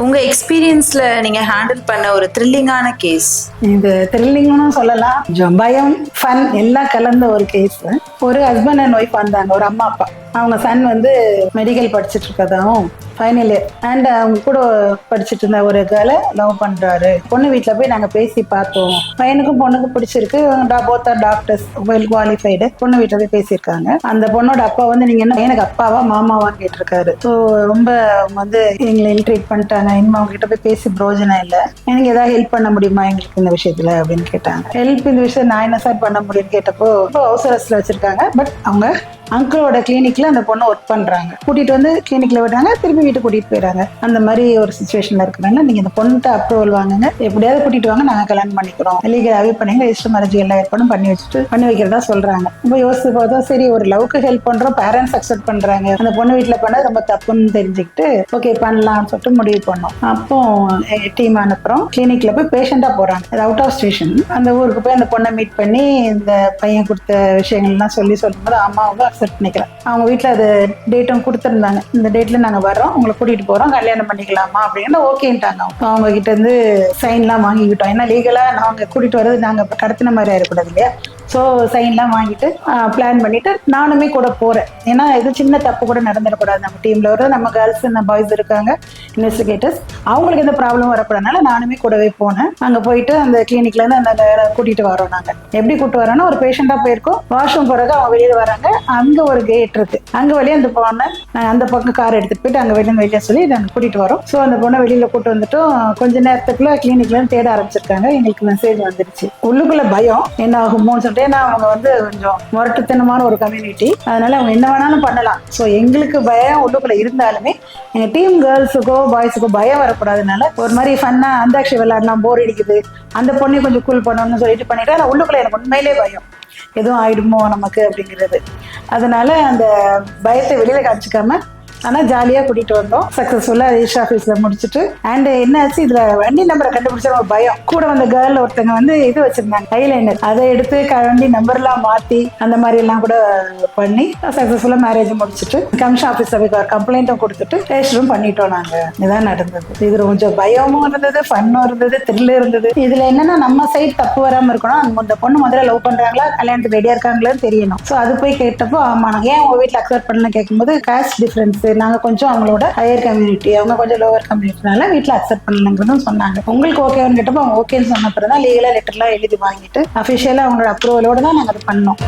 உங்க எக்ஸ்பீரியன்ஸ்ல நீங்க ஹேண்டில் பண்ண ஒரு த்ரில்லிங்கான கேஸ்? இது த்ரில்லிங்னு சொல்லலாம், கொஞ்சம் பயம் ஃபன் எல்லாம் கலந்த ஒரு கேஸ். ஒரு ஹஸ்பண்ட் அண்ட் ஒய்ஃப் வந்தாங்க, ஒரு அம்மா அப்பா. அவங்க சன் வந்து மெடிக்கல் படிச்சுட்டு இருக்கதாவும் ஃபைனல் இயர் அண்ட் அவங்க கூட படிச்சுட்டு இருந்த ஒரு கேர்ளை லவ் பண்றாரு. பொண்ணு வீட்டில் போய் நாங்கள் பேசி பார்த்தோம், பையனுக்கும் பொண்ணுக்கும் பிடிச்சிருக்கு, both are doctors, well qualified. பொண்ணு வீட்டில் போய் பேசியிருக்காங்க. அந்த பொண்ணோட அப்பா வந்து நீங்க என்ன எனக்கு அப்பாவா மாமாவான்னு கேட்டிருக்காரு. ஸோ ரொம்ப வந்து எங்களை ட்ரீட் பண்ணிட்டாங்க, இனிமே அவங்க கிட்ட போய் பேசி பிரோஜனம் இல்லை, எனக்கு ஏதாவது ஹெல்ப் பண்ண முடியுமா எங்களுக்கு இந்த விஷயத்துல அப்படின்னு கேட்டாங்க. ஹெல்ப் இந்த விஷயம் நான் என்ன சார் பண்ண முடியும்னு கேட்டப்போ ஹவுஸ் அரெஸ்ட்ல வச்சிருக்காங்க. பட் அவங்க அங்கிளோட கிளினிக்ல அந்த பொண்ணை ஒர்க் பண்றாங்க. கூட்டிட்டு வந்து கிளினிக்ல விடுறாங்க, திரும்பி வீட்டுக்கு கூட்டிட்டு போயிடறாங்க. அந்த மாதிரி ஒரு சுச்சுவேஷன்ல இருக்கிறாங்க. நீங்க இந்த பொண்ணுகிட்ட அப்ரூவல் வாங்குங்க, எப்படியாவது கூட்டிட்டு வாங்க, நாங்க கல்யாணம் பண்ணிக்கிறோம், லீகலாவே பண்ணீங்க, ரெஜிஸ்டர் மேரேஜ் எல்லா ஏற்பாடும் பண்ணி வைக்கிறதா சொல்றாங்க. ரொம்ப யோசிச்சு பார்த்தா சரி, ஒரு லவ்க்கு ஹெல்ப் பண்றோம், பேரண்ட்ஸ் அக்செப்ட் பண்றாங்க, அந்த பொண்ணு வீட்டுல பண்ண ரொம்ப தப்புன்னு தெரிஞ்சுக்கிட்டு ஓகே பண்ணலாம்னு சொல்லிட்டு முடிவு பண்ணோம். அப்போ டீம் அனுப்புறோம், கிளினிக்ல போய் பேஷண்டா போறாங்க, அது அவுட் ஆஃப் ஸ்டேஷன். அந்த ஊருக்கு போய் அந்த பொண்ணை மீட் பண்ணி இந்த பையன் கொடுத்த விஷயங்கள்லாம் சொல்லும்போது அம்மாவும் அக்செப்ட் பண்ணிக்கிறேன். அவங்க வீட்டுல அது டேட்டும் கொடுத்துருந்தாங்க, இந்த டேட்ல நாங்க வர்றோம், உங்களை கூட்டிட்டு போறோம், கல்யாணம் பண்ணிக்கலாமா அப்படின்னு ஓகேன்ட்டாங்க. அவங்க கிட்ட இருந்து சைன்லாம் வாங்கிக்கிட்டோம். ஏன்னா லீகலா நாங்க கூட்டிட்டு வர்றது நாங்க கடத்தின மாதிரி ஆயிடக்கூடாது இல்லையா. ஸோ சைன்லாம் வாங்கிட்டு பிளான் பண்ணிட்டு நானுமே கூட போறேன். ஏன்னா இது சின்ன தப்பு கூட நடந்துடக்கூடாது, நம்ம டீம்ல வர நம்ம கேர்ள்ஸ் நம்ம பாய்ஸ் இருக்காங்க இன்வெஸ்டிகேட்டர்ஸ், அவங்களுக்கு எந்த ப்ராப்ளம் வரக்கூடாதுனால நானுமே கூடவே போனேன். அங்க போயிட்டு அந்த கிளினிக்ல இருந்து அந்த கூட்டிட்டு வரோம். நாங்க எப்படி கூட்டு வரோம்னா, ஒரு பேஷண்டா போயிருக்கோம், வாஷ்ரூம் போறதுக்கு அவங்க வெளியே வராங்க, அங்க ஒரு கேட் இருக்கு, அங்க வழியா அந்த பொண்ணை அந்த பக்கம் கார் எடுத்துட்டு போயிட்டு அங்க வெளியே சொல்லி நாங்க கூட்டிட்டு வரோம். ஸோ அந்த பொண்ணை வெளியில கூட்டு வந்துட்டோம். கொஞ்ச நேரத்துக்குள்ள கிளினிக்ல இருந்து தேட ஆரம்பிச்சிருக்காங்க. எங்களுக்கு மெசேஜ் வந்துருச்சு. உள்ளுக்குள்ள பயம் என்ன ஆகுமோன்னு சொல்லிட்டு, ஏன்னா அவங்க வந்து கொஞ்சம் முரட்டுத்தனமான ஒரு கம்யூனிட்டி, அதனால அவங்க என்ன வேணாலும் பண்ணலாம். ஸோ எங்களுக்கு பயம் உள்ளுக்குள்ள இருந்தாலுமே எங்க டீம் கேர்ள்ஸுக்கோ பாய்ஸுக்கோ பயம் வரக்கூடாதுனால ஒரு மாதிரி ஃபன்னா அந்தாட்சி விளையாடலாம், போர் அடிக்குது, அந்த பொண்ணை கொஞ்சம் கூல் பண்ணணும்னு சொல்லிட்டு பண்ணிட்டு, ஆனால் உள்ளுக்குள்ள எனக்கு உண்மையிலே பயம் எதுவும் ஆயிடுமோ நமக்கு அப்படிங்கிறது. அதனால அந்த பயத்தை வெளியில காமிச்சிக்காம ஆனால் ஜாலியாக கூட்டிகிட்டு வந்தோம். சக்ஸஸ்ஃபுல்லாக ரெஜிஸ்டர் ஆஃபீஸில் முடிச்சுட்டு. அண்ட் என்னாச்சு, இதில் வண்டி நம்பரை கண்டுபிடிச்ச ஒரு பயம். கூட வந்த கேர்ள் ஒருத்தங்க வந்து இது வச்சுருந்தாங்க, ஐலைனர், அதை எடுத்து வண்டி நம்பர்லாம் மாற்றி அந்த மாதிரிலாம் கூட பண்ணி சக்ஸஸ்ஃபுல்லாக மேரேஜ் முடிச்சுட்டு கமிஷன் ஆஃபீஸில் போய் கம்ப்ளைண்ட்டும் கொடுத்துட்டு ரெஜிஸ்டரும் பண்ணிட்டோம். நாங்கள் இதான் நடந்தது. இது கொஞ்சம் பயமும் இருந்தது, ஃபன்னும் இருந்தது, த்ரில் இருந்தது. இதில் என்னென்னா நம்ம சைடு தப்பு வராமல் இருக்கணும், அந்த பொண்ணு முதல்ல லவ் பண்ணுறாங்களா, கல்யாணத்துக்கு ரெடியாக இருக்காங்களான்னு தெரியணும். ஸோ அது போய் கேட்டப்போ ஆமாம், நாங்கள் ஏன் உங்கள் வீட்டில் அக்செப்ட் பண்ணலன்னு கேட்கும்போது காஸ்ட் டிஃப்ரென்ஸ், நாங்க கொஞ்சம் அவங்களோட ஹையர் கம்யூனிட்டி, அவங்க கொஞ்சம் லோவர் கம்யூனிட்டினால வீட்டில் அக்செப்ட் பண்ணலங்கிறதும் சொன்னாங்க. உங்களுக்கு ஓகேன்னு கேட்டப்போ அவங்க ஓகேன்னு சொன்ன பிறகு தான் லீகலா லெட்டர்லாம் எழுதி வாங்கிட்டு அஃபிஷியலா அவங்களோட அப்ரூவலோட தான் நாங்கள் அதை பண்ணோம்.